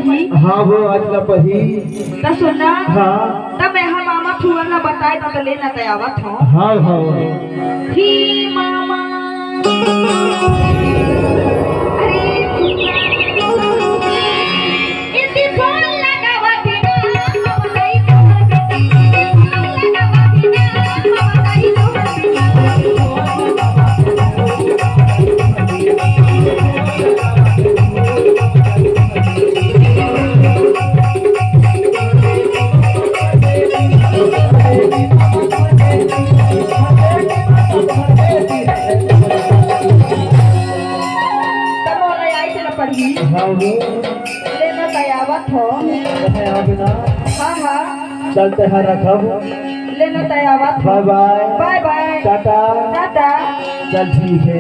पढ़ी। हाँ वो आज ना पढ़ी। तो सुनना। हाँ तब मैं हम मामा फुआ ना बताए तो लेना तयावत हो। हाँ हाँ ही मामा अरे फुआ इसी फोन लगावत ना बताई तोहर बेटी फोन लगावत ना बताई तोहर हाँ वो लेना तयावत हो। है आगे ना। हाँ हाँ चलते हैं रखब। लेना तयावत हो। Bye bye bye bye tata tata. चल ठीक है।